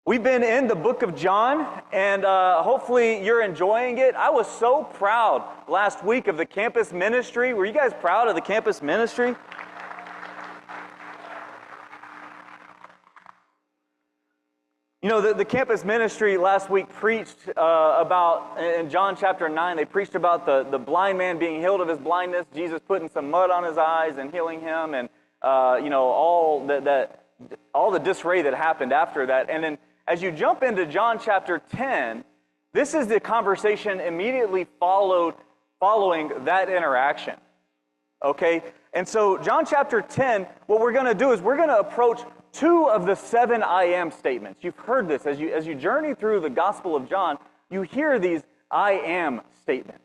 We've been in the book of John, and hopefully you're enjoying it. I was so proud last week of the campus ministry. Were you guys proud of the campus ministry? You know, the campus ministry last week preached about, in John chapter 9, they preached about the blind man being healed of his blindness, Jesus putting some mud on his eyes and healing him, and all the disarray that happened after that. And then as you jump into John chapter 10, this is the conversation immediately following that interaction. Okay? And so John chapter 10, what we're going to do is we're going to approach two of the 7 I am statements. You've heard this. As you journey through the Gospel of John, you hear these I am statements.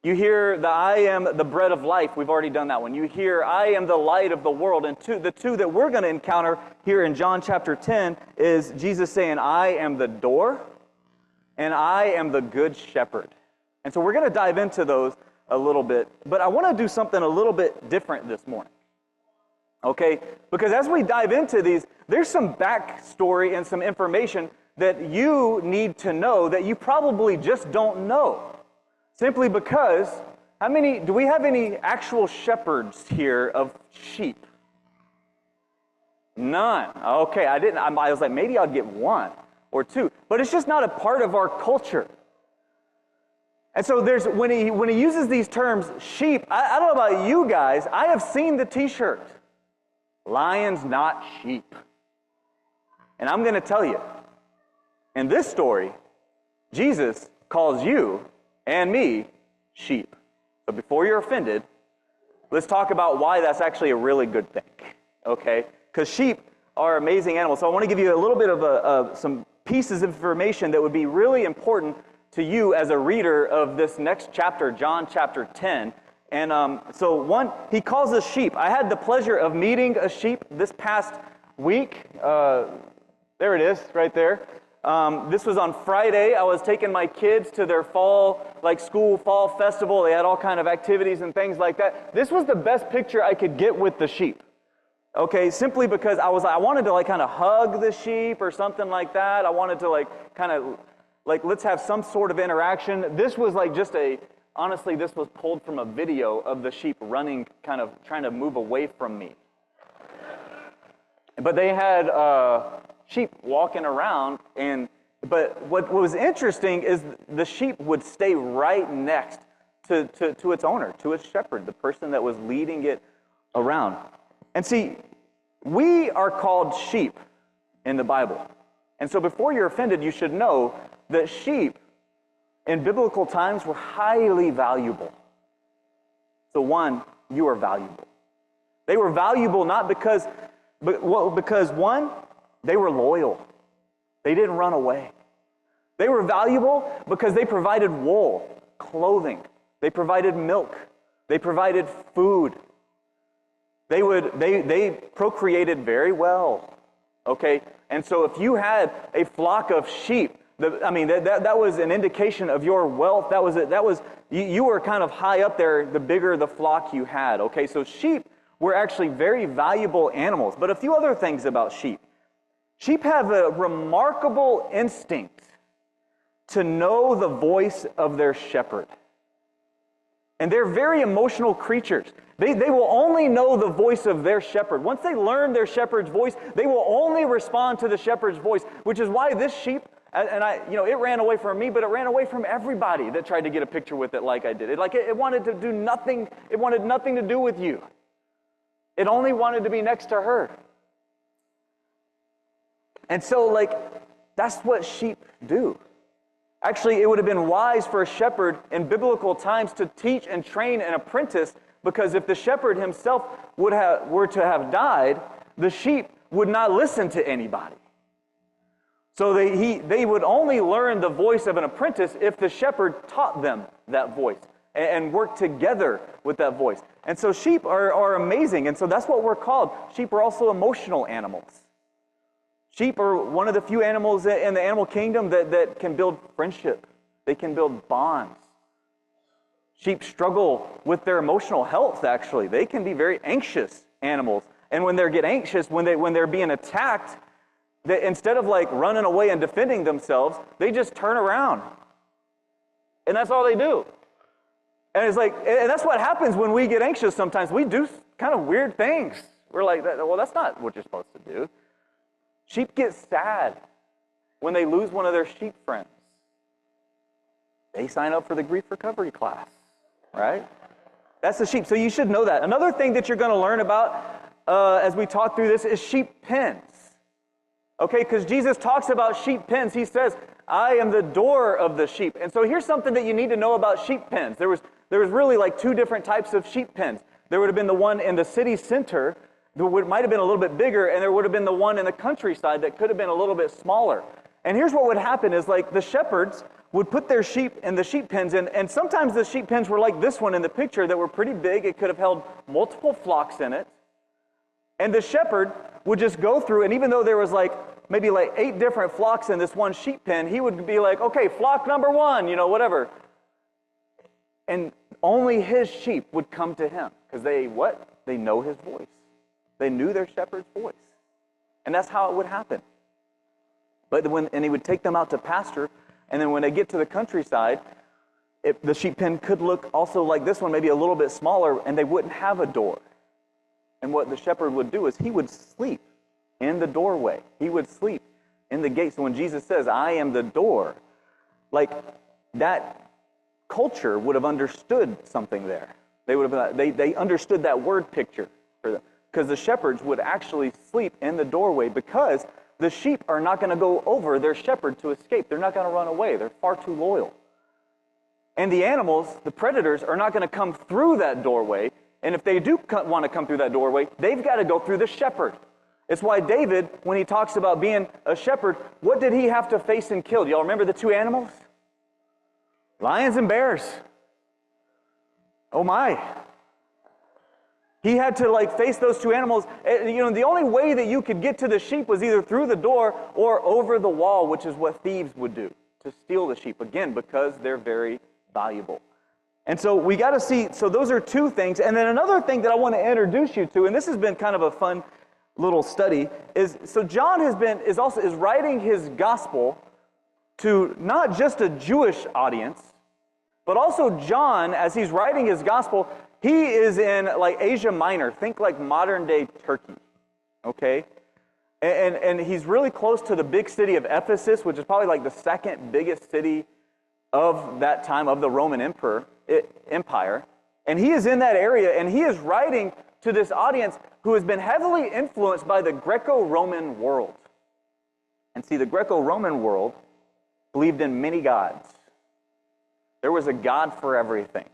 You hear the I am the bread of life. We've already done that one. You hear I am the light of the world. And the two that we're going to encounter here in John chapter 10 is Jesus saying, I am the door and I am the good shepherd. And so we're going to dive into those a little bit. But I want to do something a little bit different this morning. Okay? Because as we dive into these, there's some backstory and some information that you need to know that you probably just don't know. Simply because, do we have any actual shepherds here of sheep? None. Okay, I was like, maybe I'll get one or two. But it's just not a part of our culture. And so when he uses these terms, sheep, I don't know about you guys, I have seen the t-shirt, lions, not sheep. And I'm going to tell you, in this story, Jesus calls you and me sheep. So before you're offended, let's talk about why that's actually a really good thing, okay? Because sheep are amazing animals. So I want to give you a little bit of some pieces of information that would be really important to you as a reader of this next chapter, John chapter 10. And so one, he calls us sheep. I had the pleasure of meeting a sheep this past week. There it is, right there. This was on Friday. I was taking my kids to their fall festival. They had all kind of activities and things like that. This was the best picture I could get with the sheep. Okay, simply because I wanted to kind of hug the sheep or something like that. I wanted to let's have some sort of interaction. This was honestly, this was pulled from a video of the sheep running, kind of trying to move away from me. But they had sheep walking around, but what was interesting is the sheep would stay right next to its owner, to its shepherd, the person that was leading it around. And see, we are called sheep in the Bible. And so before you're offended, you should know that sheep in biblical times were highly valuable. So one, you are valuable. They were valuable not because one, they were loyal. They didn't run away. They were valuable because they provided wool, clothing. They provided milk. They provided food. They procreated very well. Okay? And so if you had a flock of sheep, that was an indication of your wealth. You were kind of high up there the bigger the flock you had. Okay? So sheep were actually very valuable animals. But a few other things about sheep. Sheep have a remarkable instinct to know the voice of their shepherd. And they're very emotional creatures. They will only know the voice of their shepherd. Once they learn their shepherd's voice, they will only respond to the shepherd's voice, which is why this sheep, it ran away from me, but it ran away from everybody that tried to get a picture with it like I did. It wanted to do nothing. It wanted nothing to do with you. It only wanted to be next to her. And so, that's what sheep do. Actually, it would have been wise for a shepherd in biblical times to teach and train an apprentice, because if the shepherd himself were to have died, the sheep would not listen to anybody. So they would only learn the voice of an apprentice if the shepherd taught them that voice and worked together with that voice. And so sheep are amazing, and so that's what we're called. Sheep are also emotional animals. Sheep are one of the few animals in the animal kingdom that can build friendship. They can build bonds. Sheep struggle with their emotional health, actually. They can be very anxious animals. And when they get anxious, when they're being attacked, that instead of like running away and defending themselves, they just turn around. And that's all they do. And it's like, and that's what happens when we get anxious sometimes. We do kind of weird things. We're like, well, that's not what you're supposed to do. Sheep get sad when they lose one of their sheep friends. They sign up for the grief recovery class, right? That's the sheep. So you should know that. Another thing that you're going to learn about as we talk through this is sheep pens. Okay, because Jesus talks about sheep pens. He says, I am the door of the sheep. And so here's something that you need to know about sheep pens. There was really like two different types of sheep pens. There would have been the one in the city center that might have been a little bit bigger, and there would have been the one in the countryside that could have been a little bit smaller. And here's what would happen is like the shepherds would put their sheep in the sheep pens, and sometimes the sheep pens were like this one in the picture that were pretty big. It could have held multiple flocks in it. And the shepherd would just go through, and even though there was maybe 8 different flocks in this one sheep pen, he would be like, okay, flock number 1, whatever. And only his sheep would come to him because they know his voice. They knew their shepherd's voice. And that's how it would happen. And he would take them out to pasture, and then when they get to the countryside, the sheep pen could look also like this one, maybe a little bit smaller, and they wouldn't have a door. And what the shepherd would do is he would sleep in the doorway. He would sleep in the gate. So when Jesus says, I am the door, that culture would have understood something there. They understood that word picture for them. Because the shepherds would actually sleep in the doorway because the sheep are not going to go over their shepherd to escape. They're not going to run away. They're far too loyal. And the animals, the predators, are not going to come through that doorway. And if they do want to come through that doorway, they've got to go through the shepherd. It's why David, when he talks about being a shepherd, what did he have to face and kill? Do y'all remember the 2 animals? Lions and bears. Oh my. He had to face those 2 animals. The only way that you could get to the sheep was either through the door or over the wall, which is what thieves would do, to steal the sheep. Again, because they're very valuable. And so we got to see, so those are 2 things. And then another thing that I want to introduce you to, and this has been kind of a fun little study, is so John is writing his gospel to not just a Jewish audience, but also John, as he's writing his gospel, he is in Asia Minor. Think modern day Turkey, okay? And he's really close to the big city of Ephesus, which is probably the second biggest city of that time, of the Roman Empire. And he is in that area, and he is writing to this audience who has been heavily influenced by the Greco-Roman world. And see, the Greco-Roman world believed in many gods. There was a god for everything.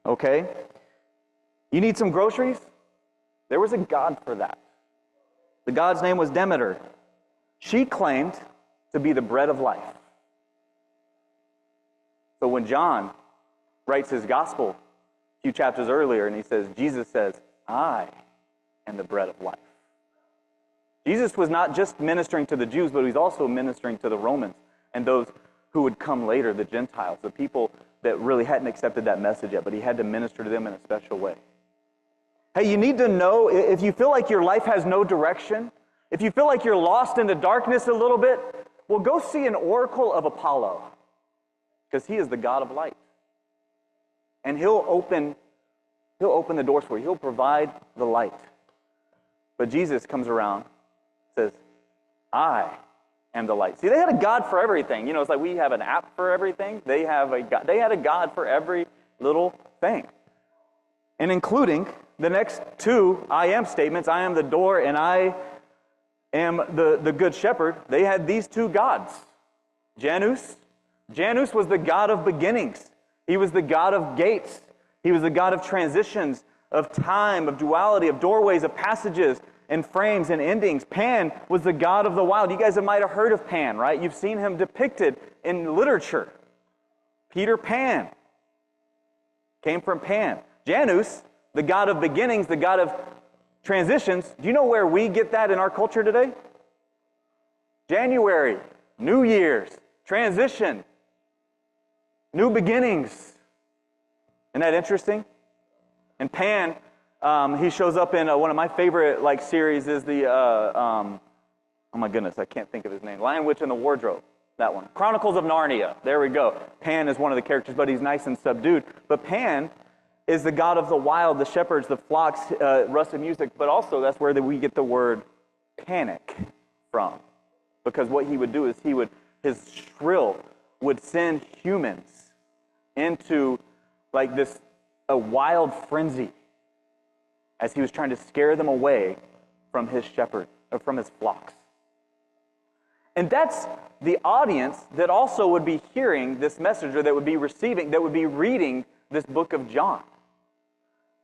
Okay? You need some groceries? There was a god for that. The god's name was Demeter. She claimed to be the bread of life. So when John writes his gospel a few chapters earlier, and Jesus says, I am the bread of life. Jesus was not just ministering to the Jews, but he's also ministering to the Romans and those who would come later, the Gentiles, the people that really hadn't accepted that message yet, but he had to minister to them in a special way. Hey, you need to know, if you feel like your life has no direction, if you feel like you're lost in the darkness a little bit, well, go see an oracle of Apollo, because he is the God of light. And he'll open the doors for you. He'll provide the light. But Jesus comes around, says, I am the light. See, they had a God for everything. It's like we have an app for everything. They had a God for every little thing. And including the next 2 I am statements, I am the door and I am the good shepherd. They had these 2 gods. Janus was the god of beginnings. He was the god of gates. He was the god of transitions, of time, of duality, of doorways, of passages, and frames and endings. Pan was the god of the wild. You guys might have heard of Pan, right? You've seen him depicted in literature. Peter Pan came from Pan. Janus, the god of beginnings, the god of transitions. Do you know where we get that in our culture today? January, New Year's, transition, new beginnings. Isn't that interesting? And Pan, he shows up in one of my favorite series is the, Oh my goodness, I can't think of his name. Lion, Witch, and the Wardrobe. That one. Chronicles of Narnia. There we go. Pan is one of the characters, but he's nice and subdued. But Pan is the god of the wild, the shepherds, the flocks, rusted music, but also that's where we get the word panic from. Because what he would do is his shrill would send humans into like a wild frenzy as he was trying to scare them away from his shepherd, or from his flocks. And that's the audience that also would be hearing this message, or that would be reading this book of John.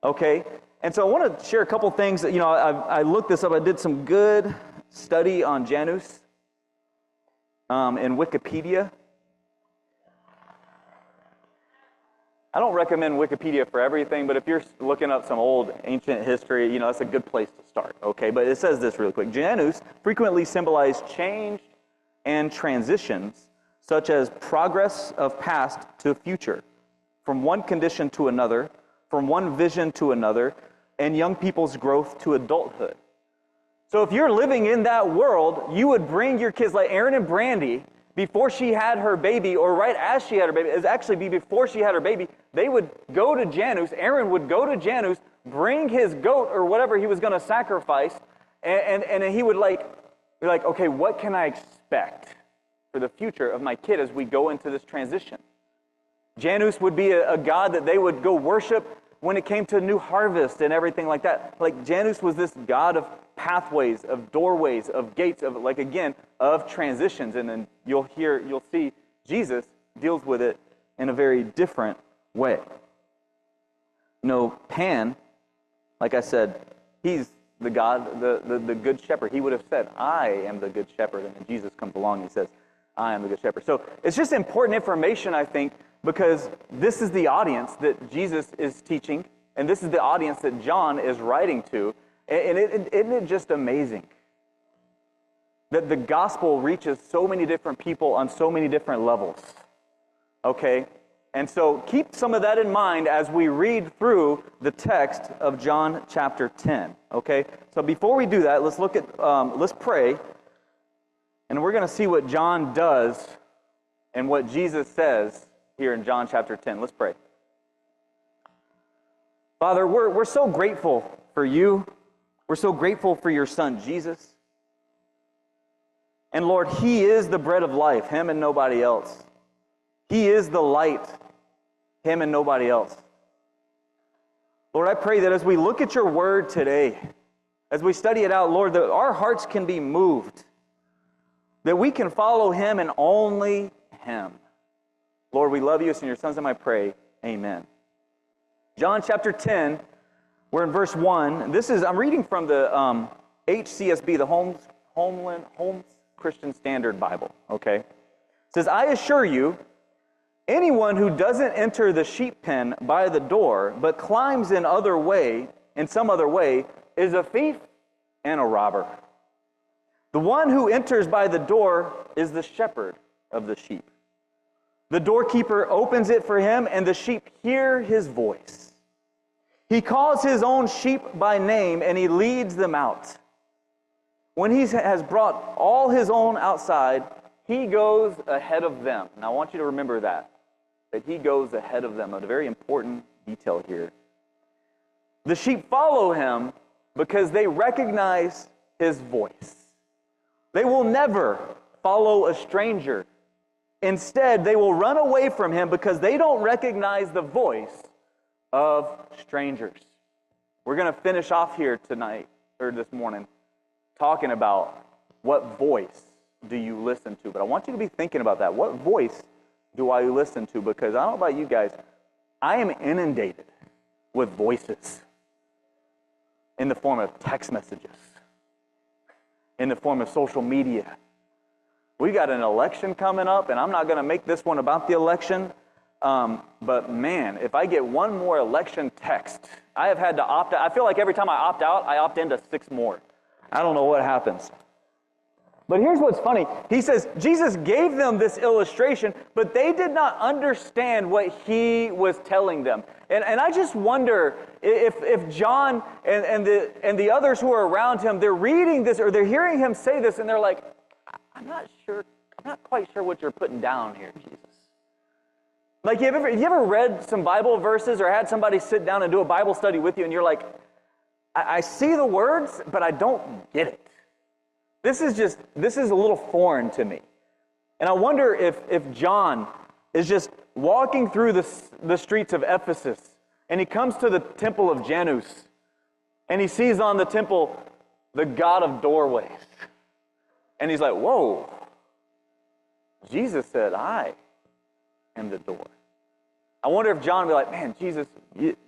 Okay? And so I want to share a couple things that, I looked this up. I did some good study on Janus in Wikipedia. I don't recommend Wikipedia for everything, but if you're looking up some old ancient history, that's a good place to start, okay? But it says this really quick. Janus frequently symbolized change and transitions, such as progress of past to future, from one condition to another, from one vision to another, and young people's growth to adulthood. So if you're living in that world, you would bring your kids, like Aaron and Brandy, before she had her baby, or right as she had her baby, it would actually be before she had her baby, they would go to Janus, Aaron would go to Janus, bring his goat or whatever he was going to sacrifice, and he would be like, okay, what can I expect for the future of my kid as we go into this transition? Janus would be a god that they would go worship when it came to new harvest and everything like that. Like Janus was this god of pathways, of doorways, of gates, of transitions. And then you'll see Jesus deals with it in a very different way. Pan, like I said, he's the God, the good shepherd. He would have said, I am the good shepherd. And then Jesus comes along and he says, I am the good shepherd. So it's just important information, I think, because this is the audience that Jesus is teaching, and this is the audience that John is writing to. And isn't it just amazing that the gospel reaches so many different people on so many different levels? Okay? And so keep some of that in mind as we read through the text of John chapter 10. Okay? So before we do that, let's pray, and we're going to see what John does and what Jesus says here in John chapter 10. Let's pray. Father, we're so grateful for you. We're so grateful for your Son, Jesus. And Lord, He is the bread of life, Him and nobody else. He is the light, Him and nobody else. Lord, I pray that as we look at your word today, as we study it out, Lord, that our hearts can be moved, that we can follow Him and only Him. Lord, we love you. It's in your Son's name I pray. Amen. John chapter 10, we're in verse 1. I'm reading from the HCSB, the Holmes Christian Standard Bible, okay? It says, I assure you, anyone who doesn't enter the sheep pen by the door, but climbs in some other way, is a thief and a robber. The one who enters by the door is the shepherd of the sheep. The doorkeeper opens it for him, and the sheep hear his voice. He calls his own sheep by name, and he leads them out. When he has brought all his own outside, he goes ahead of them. Now, I want you to remember that he goes ahead of them. A very important detail here. The sheep follow him because they recognize his voice. They will never follow a stranger. Instead, they will run away from him because they don't recognize the voice of strangers. We're going to finish off here tonight, or this morning, talking about what voice do you listen to. But I want you to be thinking about that. What voice do I listen to? Because I don't know about you guys, I am inundated with voices in the form of text messages, in the form of social media. We got an election coming up, and I'm not going to make this one about the election, but man, if I get one more election text, I have had to opt out. I feel like every time I opt out, I opt into 6 more. I don't know what happens. But here's what's funny. He says, Jesus gave them this illustration, but they did not understand what he was telling them. And I just wonder if John and the others who are around him, they're reading this or they're hearing him say this, and they're like, I'm not quite sure what you're putting down here, Jesus. Like, you ever read some Bible verses or had somebody sit down and do a Bible study with you, and you're like, I see the words, but I don't get it. This is a little foreign to me. And I wonder if John is just walking through the streets of Ephesus, and he comes to the temple of Janus, and he sees on the temple the God of doorways. And he's like, whoa, Jesus said, I am the door. I wonder if John would be like, man, Jesus,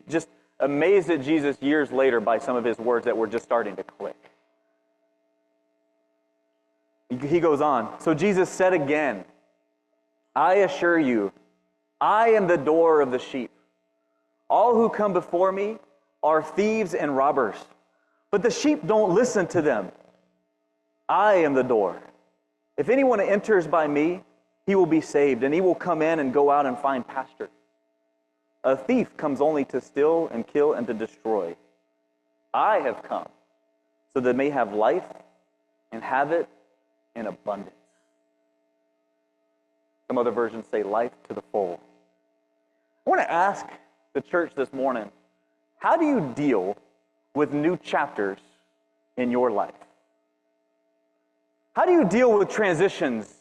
just amazed at Jesus years later by some of his words that were just starting to click. He goes on. So Jesus said again, I assure you, I am the door of the sheep. All who come before me are thieves and robbers, but the sheep don't listen to them. I am the door. If anyone enters by me, he will be saved, and he will come in and go out and find pasture. A thief comes only to steal and kill and to destroy. I have come so that they may have life and have it in abundance. Some other versions say life to the full. I want to ask the church this morning, how do you deal with new chapters in your life? How do you deal with transitions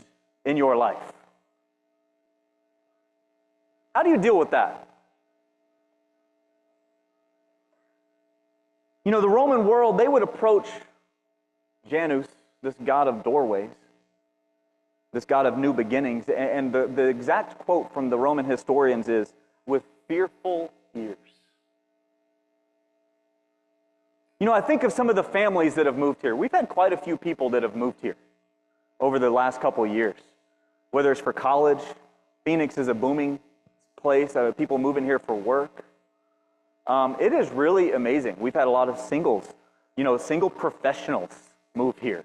in your life? How do you deal with that? You know, the Roman world, they would approach Janus, this God of doorways, this God of new beginnings, and the exact quote from the Roman historians is, with fearful ears. You know, I think of some of the families that have moved here. We've had quite a few people that have moved here over the last couple of years, whether it's for college. Phoenix is a booming place, people moving here for work. It is really amazing. We've had a lot of singles, single professionals move here.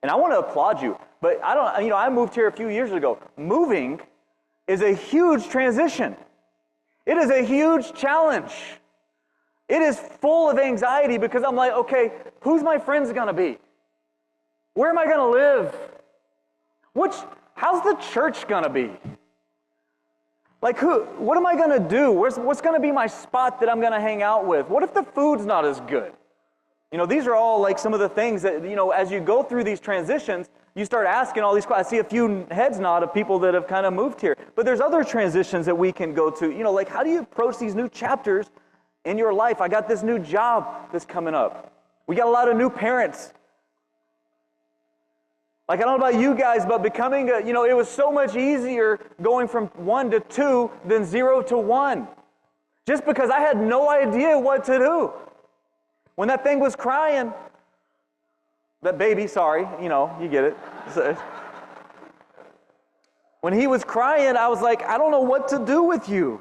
And I want to applaud you, but I moved here a few years ago. Moving is a huge transition. It is a huge challenge. It is full of anxiety because I'm like, okay, who's my friends going to be? Where am I going to live? How's the church going to be? Like, what am I going to do? What's going to be my spot that I'm going to hang out with? What if the food's not as good? These are all like some of the things that, as you go through these transitions, you start asking all these questions. I see a few heads nod of people that have kind of moved here. But there's other transitions that we can go to. Like, how do you approach these new chapters in your life? I got this new job that's coming up. We got a lot of new parents. Like, I don't know about you guys, but becoming it was so much easier going from 1 to 2 than 0 to 1. Just because I had no idea what to do. When that thing was crying, that baby, sorry, you get it. So, when he was crying, I was like, I don't know what to do with you.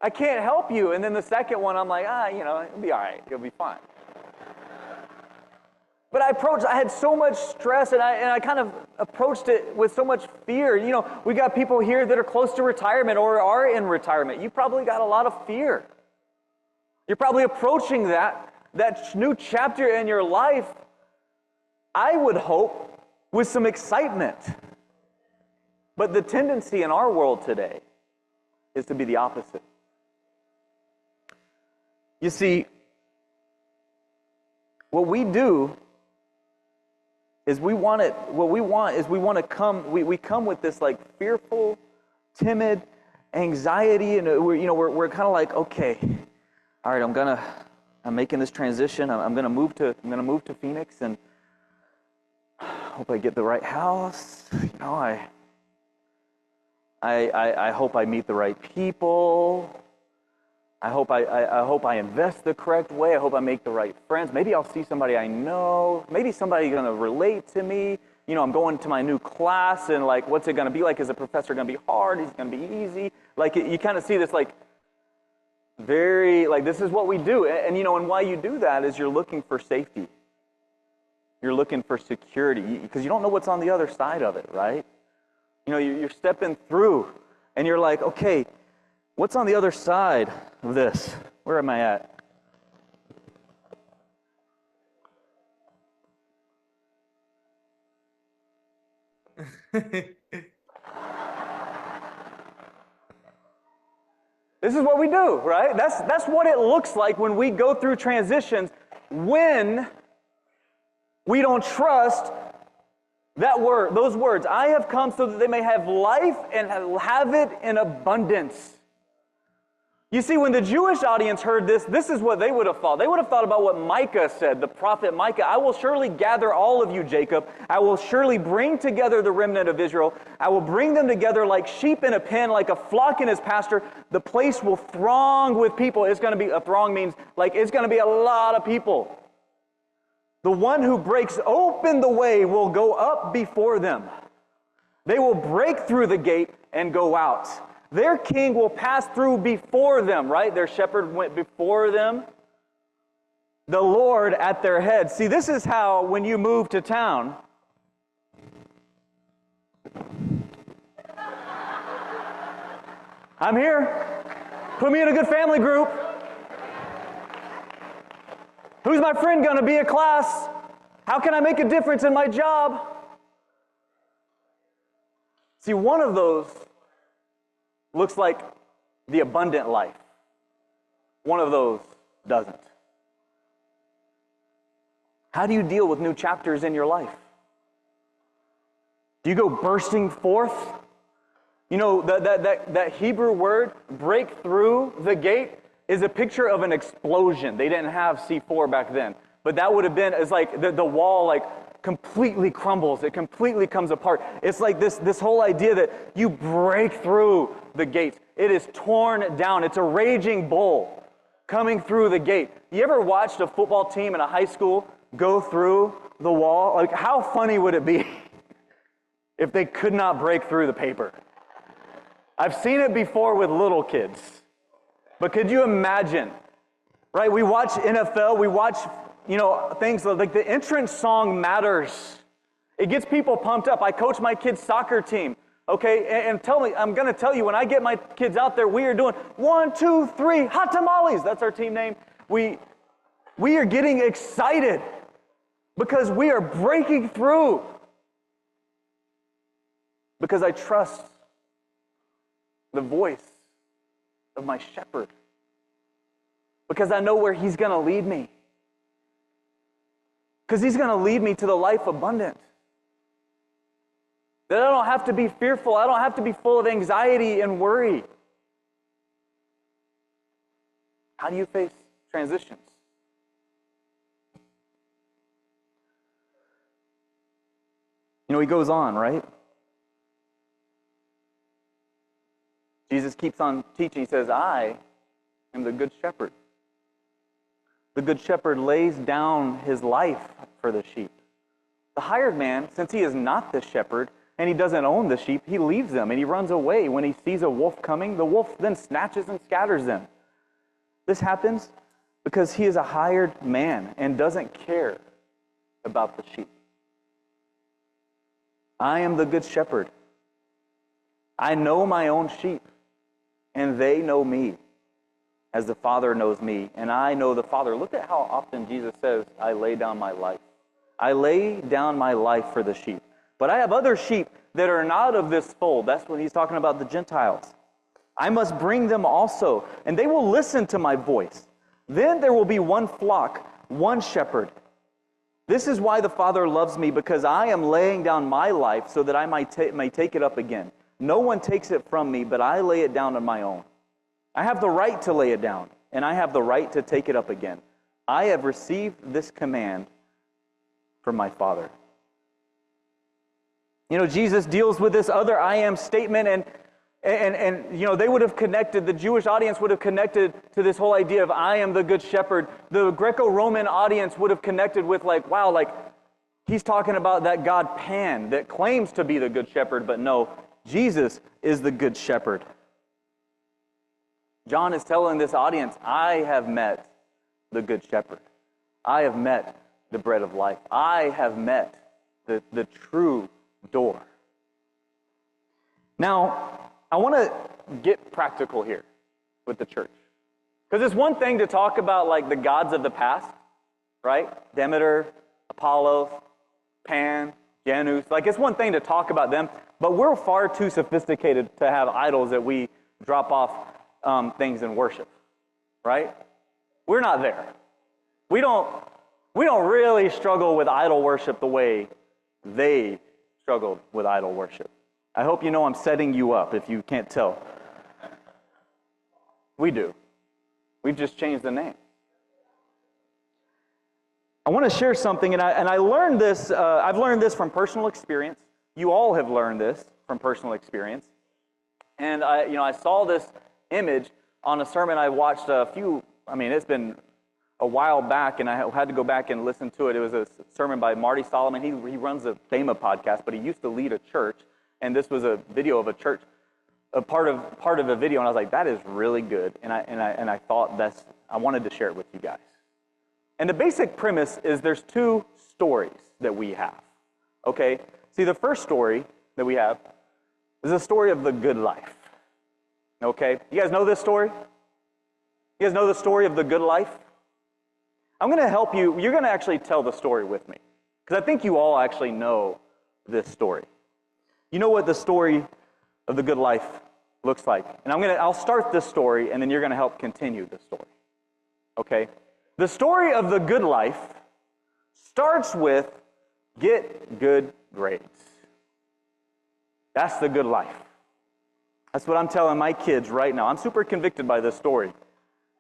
I can't help you. And then the second one, I'm like, it'll be all right. It'll be fine. But I had so much stress, and I kind of approached it with so much fear. We got people here that are close to retirement or are in retirement. You probably got a lot of fear. You're probably approaching that new chapter in your life, I would hope, with some excitement. But the tendency in our world today is to be the opposite. You see, what we do is we want to come with this like fearful, timid anxiety, and we're kind of like, okay, all right, I'm making this transition. I'm gonna move to Phoenix, and hope I get the right house. I hope I meet the right people. I hope I invest the correct way. I hope I make the right friends. Maybe I'll see somebody I know. Maybe somebody's going to relate to me. I'm going to my new class, and like, what's it going to be like? Is the professor going to be hard? Is it going to be easy? Like, you kind of see this like very, like, this is what we do. And why you do that is you're looking for safety. You're looking for security because you don't know what's on the other side of it, right? You know, you're stepping through and you're like, okay, what's on the other side of this? Where am I at? This is what we do, right? That's what it looks like when we go through transitions, when we don't trust that word, those words. I have come so that they may have life and have it in abundance. You see, when the Jewish audience heard this, this is what they would have thought. They would have thought about what Micah said, the prophet Micah. I will surely gather all of you, Jacob. I will surely bring together the remnant of Israel. I will bring them together like sheep in a pen, like a flock in his pasture. The place will throng with people. It's going to be, a throng means like it's going to be a lot of people. The one who breaks open the way will go up before them. They will break through the gate and go out. Their king will pass through before them, right? Their shepherd went before them. The Lord at their head. See, this is how when you move to town, I'm here. Put me in a good family group. Who's my friend going to be at class? How can I make a difference in my job? See, one of those looks like the abundant life. One of those doesn't. How do you deal with new chapters in your life? Do you go bursting forth? You know, that Hebrew word, break through the gate, is a picture of an explosion. They didn't have C4 back then. But that would have been, it's like the wall like completely crumbles. It completely comes apart. It's like this whole idea that you break through the gate. It is torn down. It's a raging bull coming through the gate. You ever watched a football team in a high school go through the wall? Like, how funny would it be if they could not break through the paper? I've seen it before with little kids. But could you imagine, right? We watch NFL, we watch, things like the entrance song matters. It gets people pumped up. I coach my kids' soccer team, okay? And I'm going to tell you, when I get my kids out there, we are doing 1, 2, 3, hot tamales. That's our team name. We are getting excited because we are breaking through. Because I trust the voice of my shepherd. Because I know where he's going to lead me. Because he's going to lead me to the life abundant. That I don't have to be fearful. I don't have to be full of anxiety and worry. How do you face transitions? He goes on, right? Jesus keeps on teaching. He says, I am the good shepherd. The good shepherd lays down his life for the sheep. The hired man, since he is not the shepherd and he doesn't own the sheep, he leaves them and he runs away. When he sees a wolf coming, the wolf then snatches and scatters them. This happens because he is a hired man and doesn't care about the sheep. I am the good shepherd. I know my own sheep, and they know me, as the Father knows me, and I know the Father. Look at how often Jesus says, I lay down my life. I lay down my life for the sheep. But I have other sheep that are not of this fold. That's what he's talking about, the Gentiles. I must bring them also, and they will listen to my voice. Then there will be one flock, one shepherd. This is why the Father loves me, because I am laying down my life so that I may take it up again. No one takes it from me, but I lay it down on my own. I have the right to lay it down, and I have the right to take it up again. I have received this command from my Father. Jesus deals with this other I am statement, and they would have connected, the Jewish audience would have connected to this whole idea of I am the good shepherd. The Greco-Roman audience would have connected with he's talking about that God Pan that claims to be the good shepherd, but no, Jesus is the good shepherd. John is telling this audience, I have met the good shepherd. I have met the bread of life. I have met the true door. Now, I want to get practical here with the church. Because it's one thing to talk about like the gods of the past, right? Demeter, Apollo, Pan, Janus. Like it's one thing to talk about them, but we're far too sophisticated to have idols that we drop off things in worship, right? We're not there. We don't really struggle with idol worship the way they struggled with idol worship. I hope you know I'm setting you up if you can't tell. We do. We've just changed the name. I want to share something, and I learned this. I've learned this from personal experience. You all have learned this from personal experience. And I saw this image on a sermon I watched it's been a while back, and I had to go back and listen to it. It was a sermon by Marty Solomon. He runs a Thema podcast, but he used to lead a church, and this was a video of a church, a part of a video, and I was like, that is really good, and I thought I wanted to share it with you guys. And the basic premise is there's two stories that we have. Okay, see, the first story that we have is the story of the good life. Okay, you guys know this story? You guys know the story of the good life? I'm going to help you. You're going to actually tell the story with me, because I think you all actually know this story. You know what the story of the good life looks like. And I'll start this story, and then you're going to help continue the story. Okay? The story of the good life starts with get good grades. That's the good life. That's what I'm telling my kids right now. I'm super convicted by this story,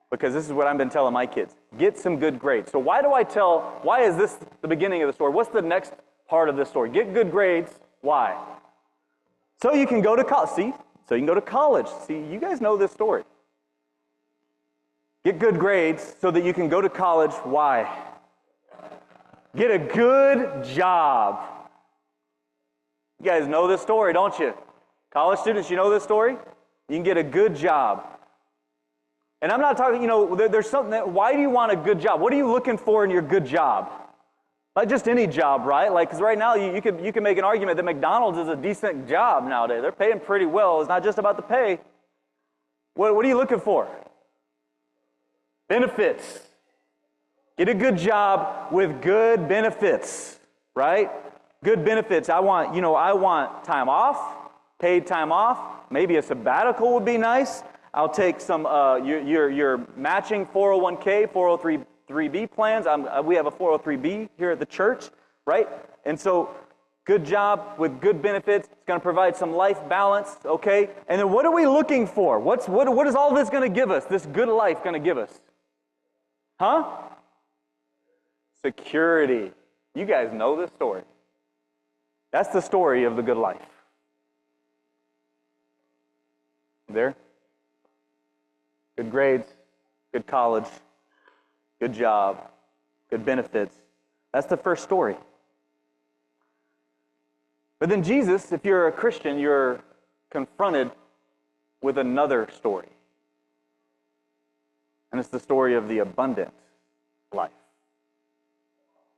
because this is what I've been telling my kids. Get some good grades. So why is this the beginning of the story? What's the next part of this story? Get good grades. Why? So you can go to college. See? So you can go to college. See, you guys know this story. Get good grades so that you can go to college. Why? Get a good job. You guys know this story, don't you? College students, you know this story? You can get a good job. And I'm not talking, there's something why do you want a good job? What are you looking for in your good job? Like just any job, right? Like, because right now you can make an argument that McDonald's is a decent job nowadays. They're paying pretty well. It's not just about the pay. What are you looking for? Benefits. Get a good job with good benefits, right? Good benefits. I want time off, paid time off. Maybe a sabbatical would be nice. I'll take some your matching 401k, 403b plans. We have a 403b here at the church, right? And so, good job with good benefits. It's going to provide some life balance, okay? And then what are we looking for? What is all this going to give us? This good life going to give us? Huh? Security. You guys know this story. That's the story of the good life. There? Good grades, good college, good job, good benefits. That's the first story. But then Jesus, if you're a Christian, you're confronted with another story. And it's the story of the abundant life.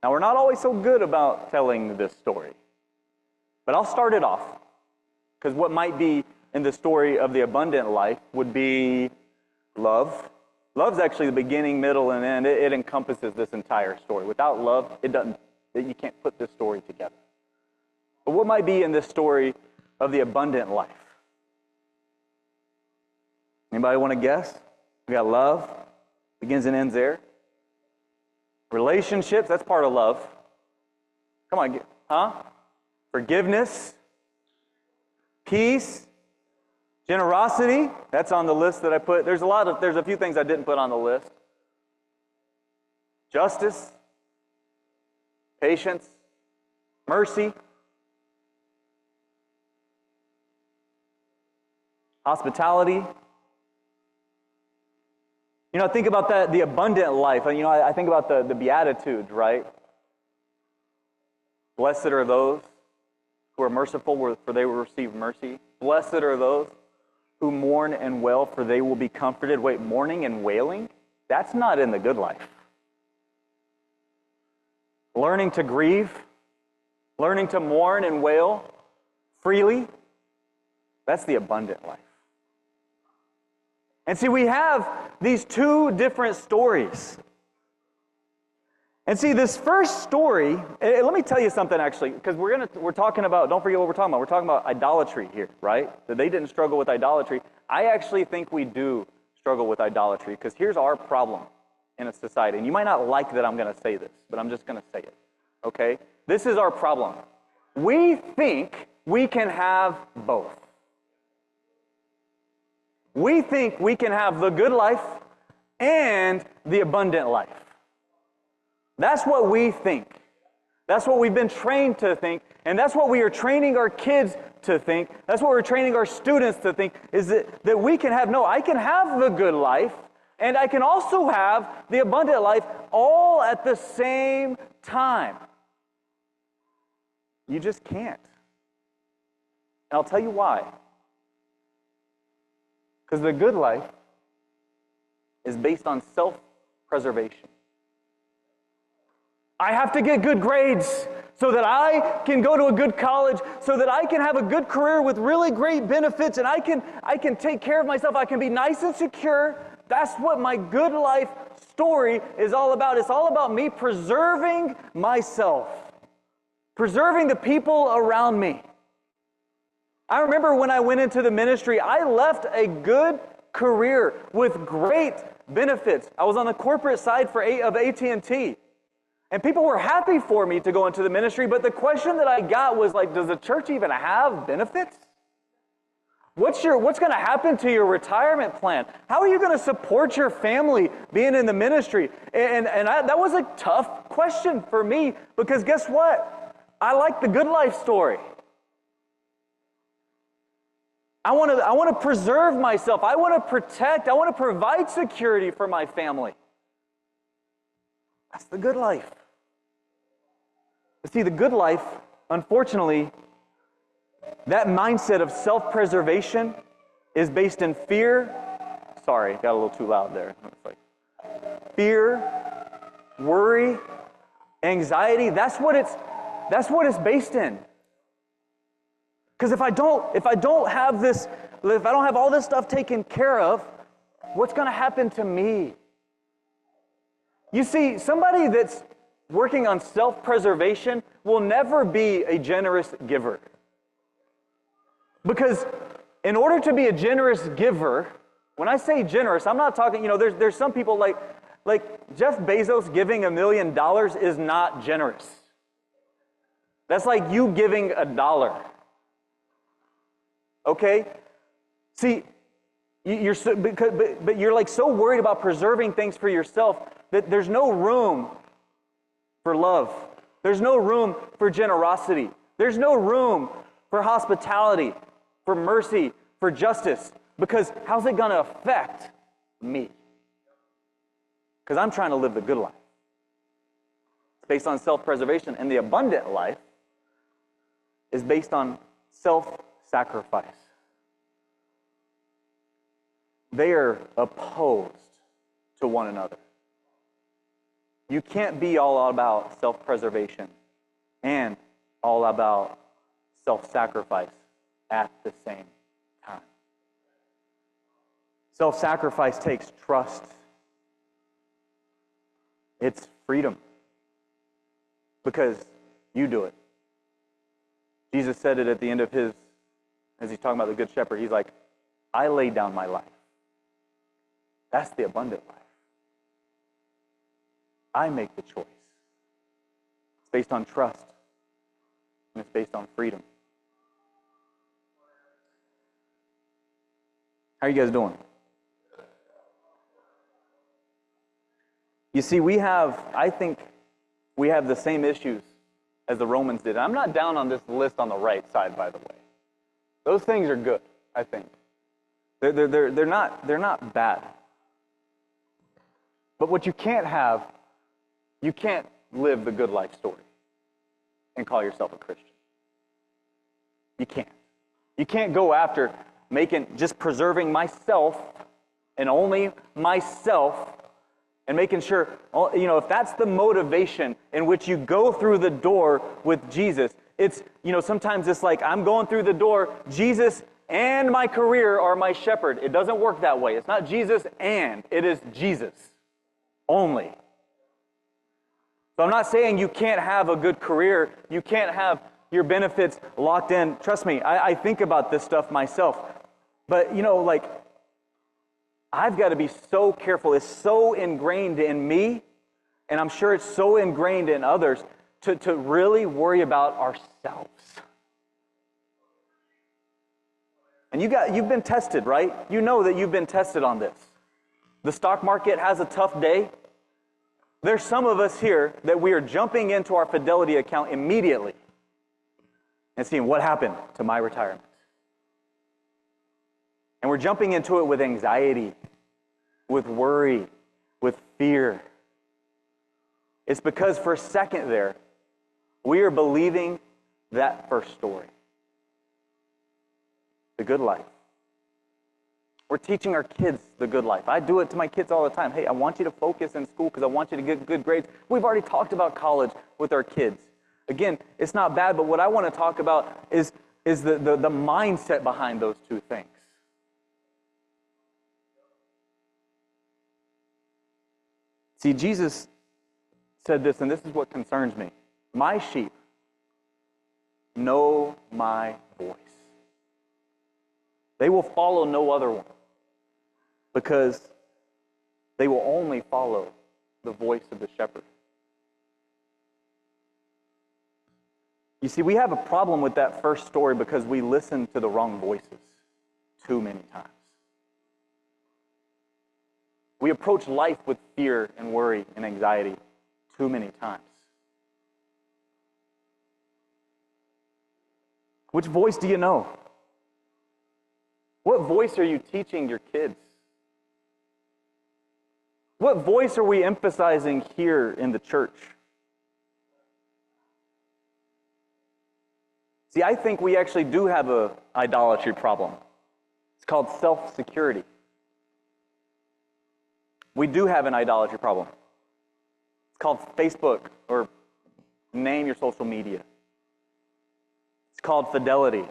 Now, we're not always so good about telling this story. But I'll start it off. Because what might be in the story of the abundant life would be love. Love's actually the beginning, middle, and end. It encompasses this entire story. Without love, you can't put this story together. But what might be in this story of the abundant life? Anybody want to guess? We got love, begins and ends there. Relationships, that's part of love. Come on, huh? Forgiveness, peace, generosity, that's on the list that I put. There's a few things I didn't put on the list. Justice, patience, mercy, hospitality. Think about that, the abundant life. I think about the Beatitudes, right? Blessed are those who are merciful, for they will receive mercy. Blessed are those who mourn and wail, for they will be comforted. Wait, mourning and wailing? That's not in the good life. learning to grieve, learning to mourn and wail freely. That's the abundant life. And see, we have these two different stories. And see, this first story, let me tell you something actually, because we're talking about, don't forget what we're talking about. We're talking about idolatry here, right? That they didn't struggle with idolatry. I actually think we do struggle with idolatry, because here's our problem in a society. And you might not like that I'm going to say this, but I'm just going to say it, okay? This is our problem. We think we can have both. We think we can have the good life and the abundant life. That's what we think. That's what we've been trained to think, and that's what we are training our kids to think. That's what we're training our students to think, is that we can have, no, I can have the good life, and I can also have the abundant life all at the same time. You just can't. And I'll tell you why. Because the good life is based on self-preservation. I have to get good grades so that I can go to a good college, so that I can have a good career with really great benefits, and I can take care of myself. I can be nice and secure. That's what my good life story is all about. It's all about me preserving myself, preserving the people around me. I remember when I went into the ministry, I left a good career with great benefits. I was on the corporate side of AT&T. And people were happy for me to go into the ministry, but the question that I got was like, does the church even have benefits? What's going to happen to your retirement plan? How are you going to support your family being in the ministry? That was a tough question for me, because guess what? I like the good life story. I want to preserve myself. I want to protect. I want to provide security for my family. That's the good life. But see, the good life, unfortunately, that mindset of self-preservation is based in fear. Sorry, got a little too loud there. It's like fear, worry, anxiety. That's what it's based in. Because if I don't have this, if I don't have all this stuff taken care of, what's going to happen to me? You see, somebody that's working on self-preservation will never be a generous giver. Because in order to be a generous giver, when I say generous, I'm not talking, there's some people like Jeff Bezos giving $1 million is not generous. That's like you giving $1. Okay? See, but you're like so worried about preserving things for yourself that there's no room for love. There's no room for generosity. There's no room for hospitality, for mercy, for justice. Because how's it going to affect me? Because I'm trying to live the good life. It's based on self-preservation. And the abundant life is based on self-sacrifice. They are opposed to one another. You can't be all about self-preservation and all about self-sacrifice at the same time. Self-sacrifice takes trust. It's freedom. Because you do it. Jesus said it at the end of as he's talking about the Good Shepherd, he's like, I lay down my life. That's the abundant life. I make the choice. It's based on trust. And it's based on freedom. How are you guys doing? You see, I think we have the same issues as the Romans did. And I'm not down on this list on the right side, by the way. Those things are good, I think. They're not bad. But what you can't have, you can't live the good life story and call yourself a Christian. You can't. You can't go after just preserving myself and only myself And making sure, if that's the motivation in which you go through the door with Jesus, it's, sometimes it's like, I'm going through the door, Jesus and my career are my shepherd. It doesn't work that way. It's not Jesus and, it is Jesus only. So I'm not saying you can't have a good career, you can't have your benefits locked in. Trust me, I think about this stuff myself. But, I've got to be so careful. It's so ingrained in me, and I'm sure it's so ingrained in others, to really worry about ourselves. And you've been tested, right? You know that you've been tested on this. The stock market has a tough day. There's some of us here that we are jumping into our Fidelity account immediately and seeing what happened to my retirement. And we're jumping into it with anxiety, with worry, with fear. It's because for a second there, we are believing that first story. The good life. We're teaching our kids the good life. I do it to my kids all the time. Hey, I want you to focus in school because I want you to get good grades. We've already talked about college with our kids. Again, it's not bad, but what I want to talk about is the mindset behind those two things. See, Jesus said this, and this is what concerns me. My sheep know my voice. They will follow no other one because they will only follow the voice of the shepherd. You see, we have a problem with that first story because we listen to the wrong voices too many times. We approach life with fear and worry and anxiety too many times. Which voice do you know? What voice are you teaching your kids? What voice are we emphasizing here in the church? See, I think we actually do have an idolatry problem. It's called self-security. We do have an idolatry problem. It's called Facebook, or name your social media. It's called fidelity.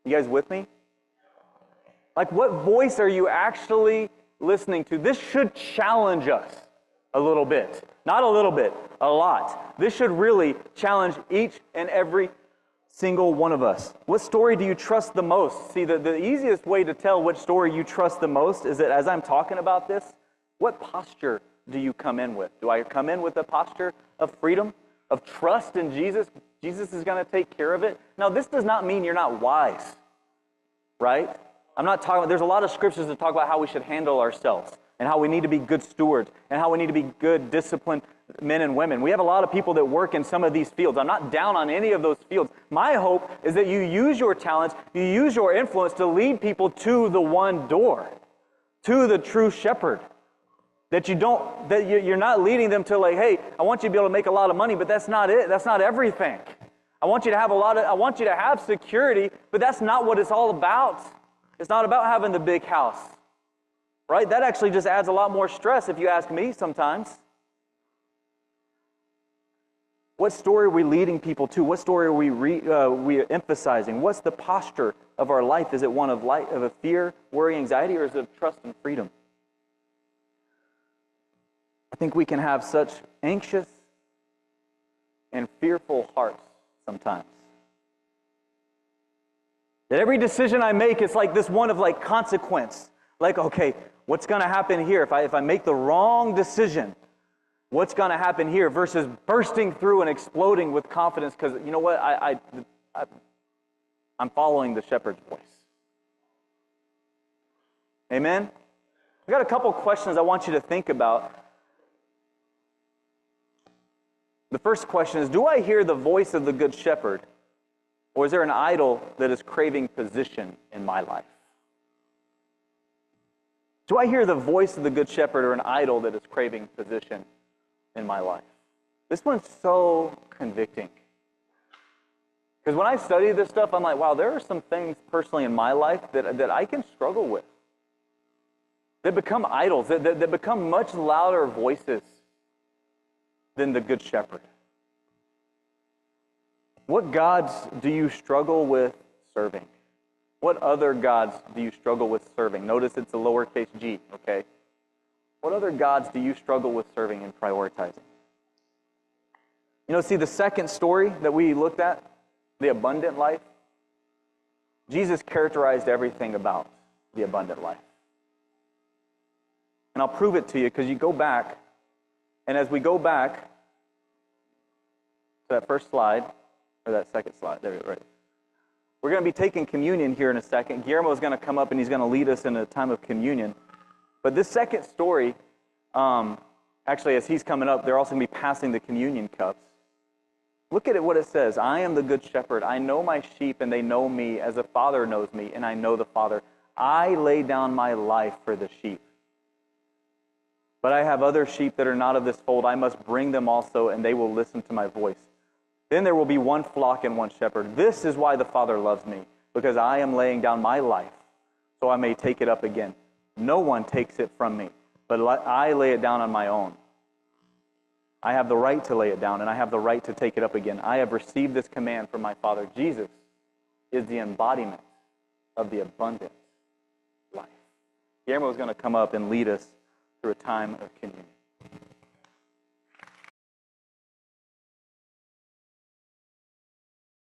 You guys with me? Like, what voice are you actually listening to? This should challenge us a little bit. Not a little bit, a lot. This should really challenge each and every single one of us. What story do you trust the most? See, the easiest way to tell which story you trust the most is that as I'm talking about this, what posture do you come in with? Do I come in with a posture of freedom, of trust in Jesus? Jesus is going to take care of it. Now, this does not mean you're not wise, right? I'm not talking about, there's a lot of scriptures that talk about how we should handle ourselves and how we need to be good stewards and how we need to be good, disciplined men and women. We have a lot of people that work in some of these fields. I'm not down on any of those fields. My hope is that you use your talents, you use your influence to lead people to the one door, to the true shepherd. That you're not leading them to like, hey, I want you to be able to make a lot of money, but that's not it. That's not everything. I want you to have security, but that's not what it's all about. It's not about having the big house, right? That actually just adds a lot more stress if you ask me sometimes. What story are we leading people to? What story are we emphasizing? What's the posture of our life? Is it one of a fear, worry, anxiety, or is it of trust and freedom? I think we can have such anxious and fearful hearts sometimes. That every decision I make, it's like this one of like consequence. Like, okay, what's going to happen here? If I make the wrong decision, what's going to happen here? Versus bursting through and exploding with confidence because, you know what, I'm following the shepherd's voice. Amen? I've got a couple questions I want you to think about. The first question is, do I hear the voice of the good shepherd, or is there an idol that is craving position in my life? Do I hear the voice of the good shepherd or an idol that is craving position in my life? This one's so convicting. Because when I study this stuff, I'm like, wow, there are some things personally in my life that I can struggle with. That become idols, that become much louder voices than the Good Shepherd. What gods do you struggle with serving? What other gods do you struggle with serving? Notice it's a lowercase g, okay? What other gods do you struggle with serving and prioritizing? You know, see, the second story that we looked at, the abundant life, Jesus characterized everything about the abundant life. And I'll prove it to you because you go back, and as we go back to that first slide, or that second slide, there, right. We're going to be taking communion here in a second. Guillermo is going to come up and he's going to lead us in a time of communion. But this second story, actually, as he's coming up, they're also going to be passing the communion cups. Look at it, what it says. I am the good shepherd. I know my sheep, and they know me as the Father knows me, and I know the Father. I lay down my life for the sheep. But I have other sheep that are not of this fold. I must bring them also, and they will listen to my voice. Then there will be one flock and one shepherd. This is why the Father loves me, because I am laying down my life, so I may take it up again. No one takes it from me, but I lay it down on my own. I have the right to lay it down, and I have the right to take it up again. I have received this command from my Father. Jesus is the embodiment of the abundant life. Guillermo is going to come up and lead us through a time of communion.